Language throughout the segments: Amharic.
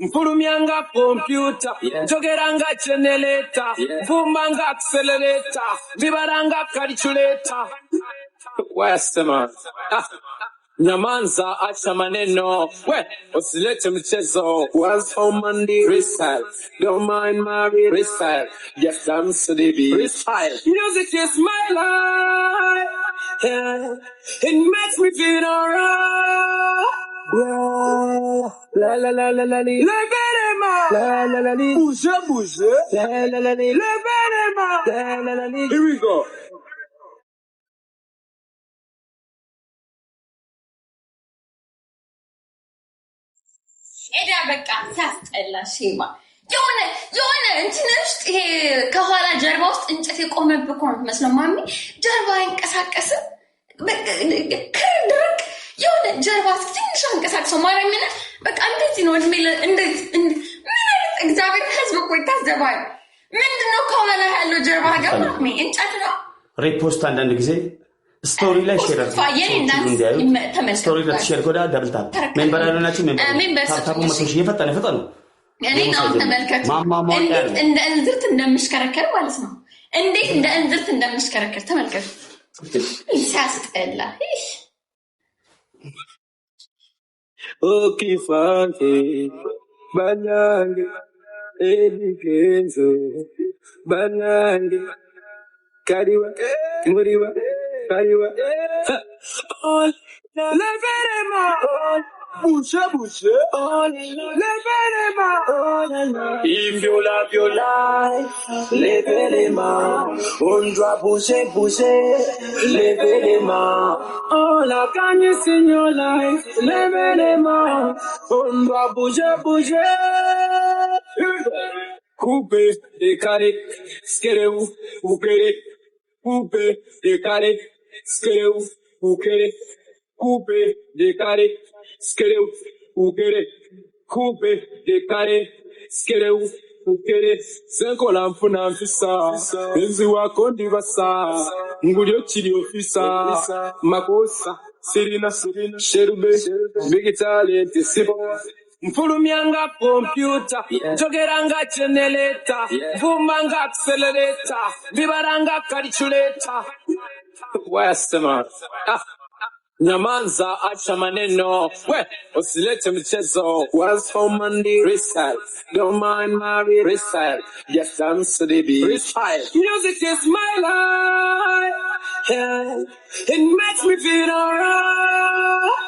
Mpurumianga computer, jogeranga generator, vumanga accelerator, vibaranga calculator. West man. Nyamanza acha maneno, we usilete mchezo. Once on Monday, freestyle. Don't mind Mary, freestyle. Yes, dance to the beat, freestyle. Music is my life, yeah. It makes me feel alright. Yeah. La la la la la li. Levez-les-mains. La la la li. Bougez, bougez. La la la li. Levez-les-mains. La la la li. Here we go. Eda beka siያስጠላ ሼማ የሆነ እንትን ውስጥ ይሄ ከኋላ ጀርባ ውስጥ እንጨት የቆመብህ እኮ ነው የምትመስለው ማሚ ጀርባ አይንቀሳቀስም ድርቅ የሆነ ጀርባ ትንሽ አንቀሳቅሰው ማርያምን በቃ እንደዚህ ነው እንደዚህ ምን አይነት እግዚአብሔር ህዝብ እኮ ይታዘባል ምንድነው ከኋላ ያለው ጀርባ ጋር ማሚ እንጨት ነው ሪፖስት አንዳንድ ጊዜ ስቶሪ ላይ ሼር አድርጉ ስቶሪ ላይ ሼር ጎዳ ደብል ታፕ ሜምበር ያሉናችሁ ሜምበር ታፕ መስሽ ይፈጠነ እኔ ነው ተመልከቱ እንደ እንዝርት እንደምሽከረከር ማለት ነው እንዴት እንደ እንዝርት እንደምሽከረከር ተመልከቱ ሲያስጠላ Okay, funky, banyange, edikenzo, banyange, kariwa, muriwa, kariwa, all, levez-les-mains, bouchez, all, levez-les-mains, if you love your life, levez-les-mains, on doit bouger, levez-les-mains, all I can is in your life, levez-les-mains, on doit bouger, coupe, décalé, skeleu, oupéré, coupe, décalé, skeleu, oupéré, coupe, décalé, skeleu, oupéré, coupe, décalé, skeleu, oupéré, cinco lampuna fissa, enzi wako ndivasa, ngulio chili ofisa, makosa, sirina, sherube, big talent, sibo, Mpurumianga computer, jogeranga generator, vumanga accelerator, vibaranga calculator. West man. Nyamanza acha maneno, we usilete mchezo. Once on Monday, freestyle. Don't mind Mary, freestyle. Yes, dance to the beat, freestyle. Music is my life, yeah. It makes me feel alright.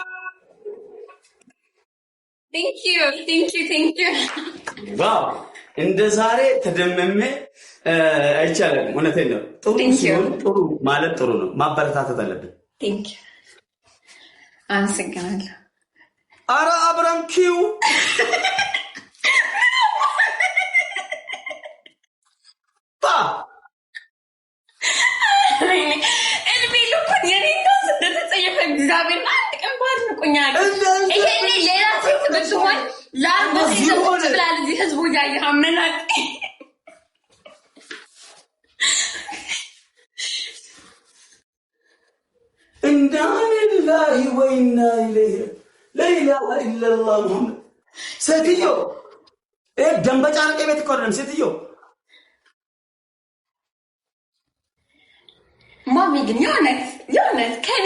Thank you. Wow. እንደ ዛሬ ተደመመ አይቻለም እውነቴን ነው ጥሩ ማለት ጥሩ ነው ማበረታታት አለብን Thank you አንሰግናለሁ አራ አብራም ኪው ባ እግዚአብሔር አንድ ቀን ባል ንቁኛል ይሄኔ ሌላ ሴት ብትሆን ላርቦት ይዘውት ብላል እዚህ ህዝቡ ያየ አመናቅ እንዳንላሂ ወይና ኢለይሂ ላኢላሃ ኢላላህ ሙሐመድ ሴትዮ ደንበጫንቄ ቤት ቆረን ሴትዮ ማሚ ግን የሆነት ከኔ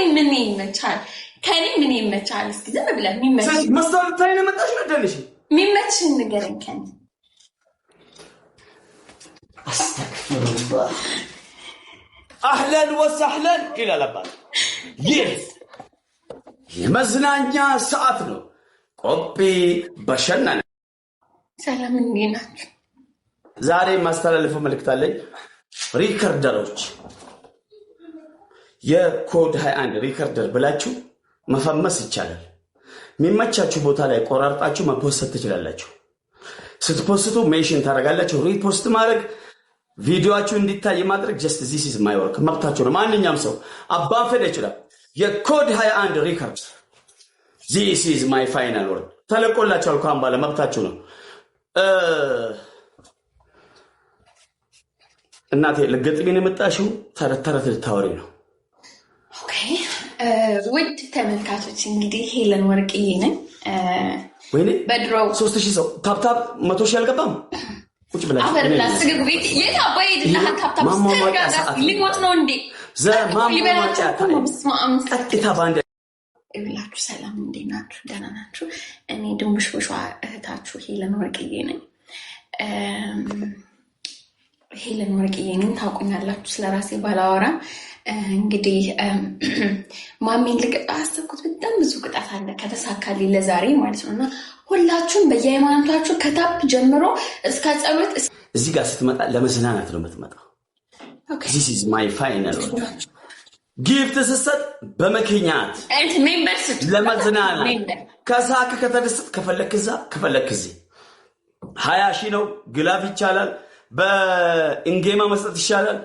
ምን ይመቻል እስኪ ዝም ብለህ የሚመችሽ መስታወት ላይ ነው መጣሽ ወደልሽ የሚመችሽን ንገረኝ ከኔ አስተግፍሩላህ አህለን ወሰህለን ይላል አባት ይህ የመዝናኛ ሰዓት ነው ቆጴ በሸናነ ሰላም እንዴት ናችሁ ዛሬ ማስተላለፈው መልእክት አለኝ ሪከርደሮች የኮድ 21 ሪከርደር ብላችሁ መፈመስ ይቻላል የሚመቻችሁ ቦታ ላይ ቆራርጣችሁ መፖስት ትችላላችሁ ስትፖስቱ ሜንሽን ታረጋላችሁ ሪፖስት ማድረግ ቪዲዮአችሁ እንዲታይ ማድረግ just this is my work መብታችሁ ነው ማንኛውም ሰው አባፈደ ይችላል የኮድ 21 ሪከርድ this is my final word ተለቆላችሁ አልኳም ባለ መብታችሁ ነው እናቴ ለገጥሚን የመጣሽው ተረተረት ልታወሪ ነው ውድ ተመልካቾች እንግዲህ ሄለን ወርቅዬ ነኝ ወይኔ በድሮ 3000 ሰው ታፕታፕ 100 ሺህ አልገባም። ቁጭ ብላችሁ አፈር ብላስ ግቡ ቤት የት አባይ ይድላህ ታፕታፕ ስተርጋጋ ሊሞት ነው እንዴ ማሟሟቂያ ቀጥታ ባንድ ይብላችሁ። ሰላም እንዴት ናችሁ? ደህና ናችሁ? እኔ ድንቡሽቡሿ እህታችሁ ሄለን ወርቅዬ ነኝ። ሄለን ወርቅዬ ነኝ። ታውቁኛላችሁ ስለራሴ ባላወራ። እንግዲህ ማሜን ልቅጣ አሰብኩት። በጣም ብዙ ቅጣት አለ ከተሳካልኝ ለዛሬ ማለት ነውና ሁላችሁም በየሃይማኖታችሁ ከታፕ ጀምሮ እስከ ጸሎት እዚህ ጋር ስትመጣ ለመዝናናት ነው የምትመጣው። This is my final ጊፍት ስሰጥ በመኪናት ለመዝናናት ከሳክ ከተደሰት ከፈለክዛ ከፈለክዚ 20 ሺህ ነው። ግላፍ ይቻላል። በእንጌማ መስጠት ይቻላል።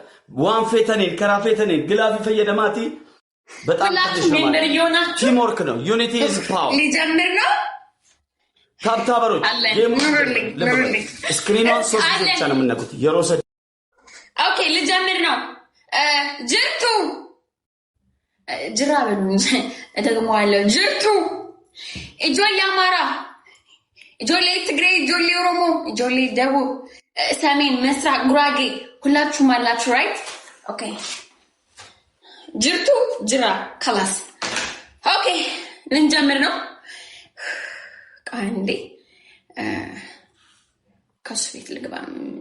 ዋን ፌተኔን ከራፌተኔን ግላፍ ፈየደማቲ በጣም ቲም ወርክ ነው። ዩኒቲ ኢዝ ፓወር። ሊጀምር ነው። ታብታበሮች ስክሪኗን 3 ጊዜ ብቻ ነው የምነኩት። የሮሰ ኦኬ ልጀምር ነው። ጅርቱ ጅራ በሉኝ እደግመዋለሁ። ጅርቱ ኢጆሌ አማራ፣ ኢጆሌ ትግሬ፣ ኢጆሌ ኦሮሞ፣ ኢጆሌ ደቡብ፣ ሰሜን፣ ምስራቅ፣ ጉራጌ ሁላችሁም አላችሁ ራይት? ኦኬ ጅርቱ ጅራ خلاص ኦኬ ልንጀምር ነው። ቃንዴ ከስፌት ልግባ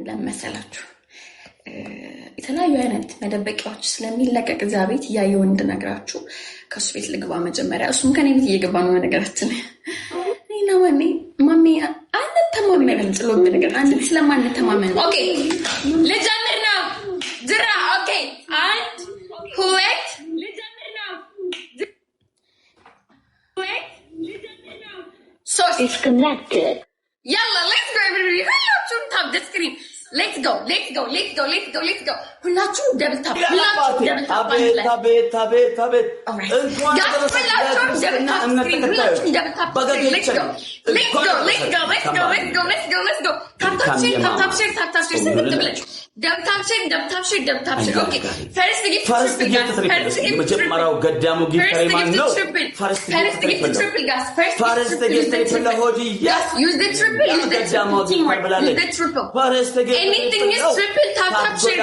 ለመሰላችሁ የተለያዩ አይነት መደበቂያዎች ስለሚለቀቅ እዛ ቤት እያየሁ እንድነግራችሁ ከሱ ቤት ልግባ መጀመሪያ። እሱም ከኔ ቤት እየገባ ነው ነገራችን። እኔና ማሜ አንተማመን ጥሎብን ነገር አንድ ስለማንተማመን ነው። ኦኬ ልጀምር ነው። ድራ ኦኬ 1 2 ልጀምር ነው። 3 disconnected. Yalla, let's go everybody. Hello, tap the screen. Let's go. ሁላችሁም ደብል ታፕ አቤት መጀመሪያው ገዳሙ ጊፍት ነው። Anything is triple, tap share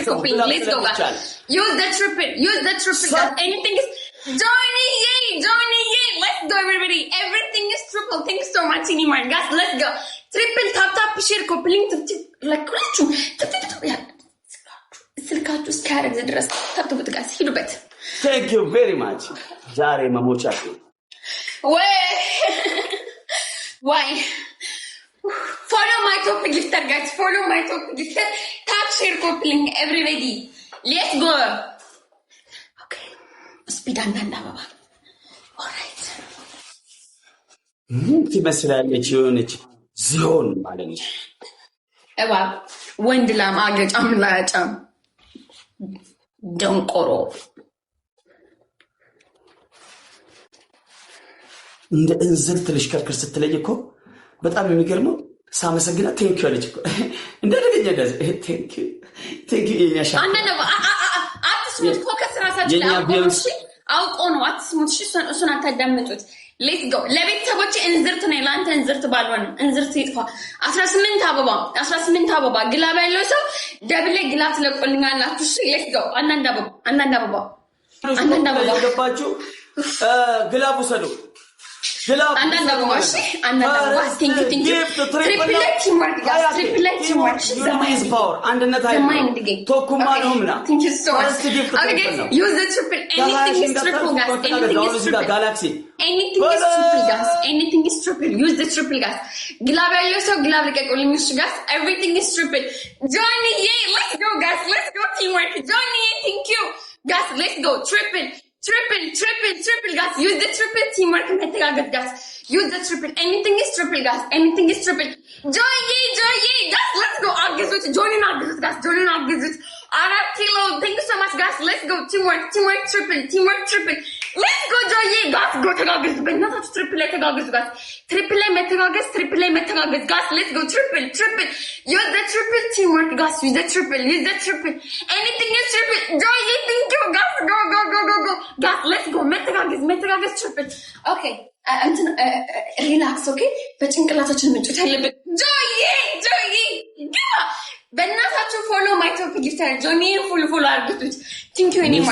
coping. Let's go guys. Use the triple guys. Anything is Johnny yay. Let's go everybody. Everything is triple. Thanks so much Inimar guys. Let's go. Triple tap share coping. Like ስልካችሁ ስካረግ ድረስ ታጥቡት guys. ሂዱበት. Thank you very much. ዛሬ መሞቻችሁ Why? Follow my top gifter guys. Follow my top gifter. Tap share coupling everybody. Let's go. Okay. Speed and baba. All right. ትመስላለች የሆነች ዚሆን ማለት ነው። እባብ ወንድ ላም አገጫም ላጫም ደንቆሮ እንደ እንዝርት ልሽከርክር ስትለኝ እኮ በጣም የሚገርመው ሳመሰግና ቴንክ ዩ አለች እኮ እንደደገኛ ደስ ቴንክ ዩ የኛሻ አንደነ አትስሙት ፎከስ ራሳችሁ አውቆ ነው አትስሙት። እሱን አታዳምጡት። ሌትስ ጎ ለቤተሰቦቼ እንዝርት ነው ላንተ እንዝርት ባልሆንም እንዝርት ይጥፋ። 18 አበባ ግላብ ያለው ሰው ደብሌ ግላት ለቆልኛላችሁ። እሺ ሌትስ ጎ አንዳንድ አበባ ገባችሁ ግላብ ውሰዱ። አንዳንድ አበባ ቴንክ ዩ ትሪፕሌት ቲምወርክ ዩኒቲ ፓወር አንድነት አይደለም ቶኩማ ነውና ቴንክ ዩ ሶ ማች ዩዝ ዘ ትሪፕል ኤኒቲንግ ኢዝ ትሪፕል ጋላክሲ ኤኒቲንግ ኢዝ ትሪፕል ዩዝ ዘ ትሪፕል ጋስ ግላብ ያለው ሰው ግላብ ልቀቁልኝ። እሺ ጋስ ኤቭሪቲንግ ኢዝ ትሪፕል ጆኒ ሌትስ ጎ ጋስ ሌትስ ጎ ቲምወርክ ጆኒ ቴንክ ዩ ጋስ ሌትስ ጎ ትሪፕል guys. Use the triple teamwork metagagat guys. Use the triple. Anything is triple guys. Joy guys. Let's go. Agizut joining Agizut guys. Joining Agizut. Arat kilo. Thank you so much guys. Let's go. Teamwork triple. Let's go Joy guys. Go to Agizut. But not triple metagagat guys. Triple metagagat guys. Let's go triple. Use the triple teamwork guys. Use the triple. Anything is triple. Joy thank you guys. Go. Guys, let's go. Metagagas triple. Okay. ሪላክስ ኦኬ። በጭንቅላታችን ምንጭት ያለበት ጆዬ ግባ። በእናታችሁ ፎሎ ማይ ቶፕ ጊፍተር ጆኒ ፎሎ አድርጉት። ቲንክ ዩ ኒማ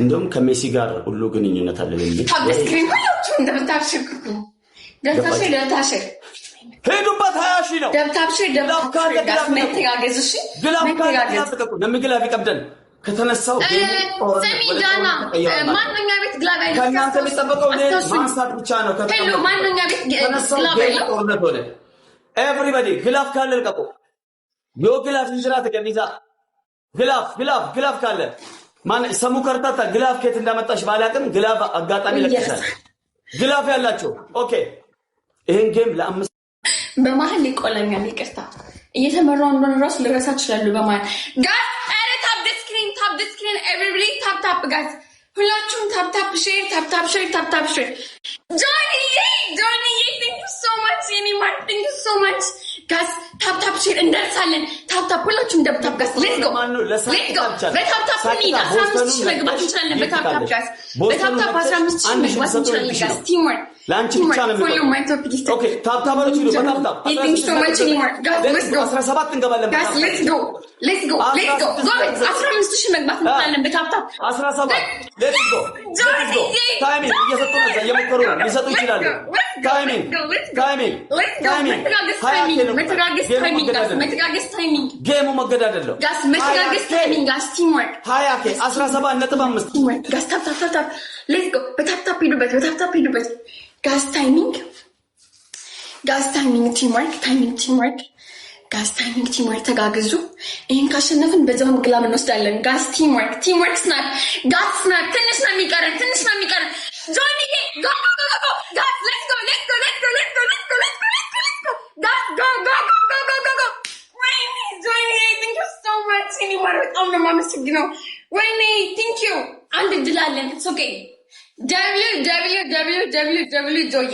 እንደውም ከሜሲ ጋር ሁሉ ግንኙነት አለ ለምን ታብስክሪን ሁላችሁ እንደምታሽኩ ደብታሽር ሄዱበት 20 ሺህ ነው ደብታሽር ጋር መተጋገዝ እሺ መተጋገዝ ለምግላፍ ይቀብደን ከተነሳው ሰሚዳና ማንኛ ቤት ግላብ አይደለም ከእናንተ የሚጠበቀው ማንሳት ብቻ ነው ሄሎ ማንኛ ቤት ግላብ አይደለም ጦርነት ሆነ ኤቭሪባዲ ግላፍ ካለ ልቀቁ ዮ ግላፍ እንዝራ ተቀሚዛ ግላፍ ካለ ማን ሰሙ ከርታታ ግላፍ ከየት እንዳመጣሽ ባላቅም ግላፍ አጋጣሚ ለቀሻል ግላፍ ያላችሁ ኦኬ ይሄን ጌም ለአምስት በመሃል ይቆለኛል ይቅርታ እየተመራው እንደሆነ ራስ ልረሳ ይችላል በመሃል ጋር tap the screen everybody tap guys ሁላችሁም tap share Johnny thank you so much anymore thank you so much guys tap share እንደርሳለን tap ሁላችሁም tap guys let's go በtap ኒድ 15 መግባት እንችላለን በtap guys በtap 15 መግባት እንችላለን guys teamwork ላንቺ ብቻ ነው follow my top list okay tap ባሎች ይሉ በtap thank you so much anymore guys let's go 17 እንገባለን guys let's go go 15 መግባት እንችላለን በtap 17 let's go ታይሚንግ እየሰጡ ነው እየሞከሩ ነው ሊሰጡ ይችላሉ መተጋገዝ ታይሚንግ ጌሙ መገዳደል ነው ጋስ መተጋገዝ ታይሚንግ ጋስ ቲምወርክ 17.5 ቲምወርክ ጋስ ታፕ let's go በታፕ ሄዱበት ጋስ ታይሚንግ ቲምወርክ ጋስ ታይሚንግ ቲምወርክ ተጋግዙ ይሄን ካሸነፍን በዛው ግላም እንወስዳለን ጋስ ቲምወርክ ስናፕ ትንሽ ነው የሚቀረን ጆኒ go ጋስ let's go go ጆኒ thank you so much anymore በጣም ነው የማመሰግነው ወይኔ thank you አንድ ድላለን it's okay www ጆይ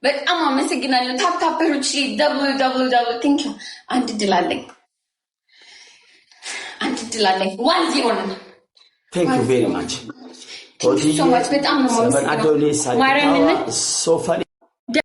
በጣም አመሰግናለሁ ታፕሮች www thank you አንድ ድላለን 1-0 ነው thank you very much so much በጣም ነው የማመሰግነው ማርያምን so funny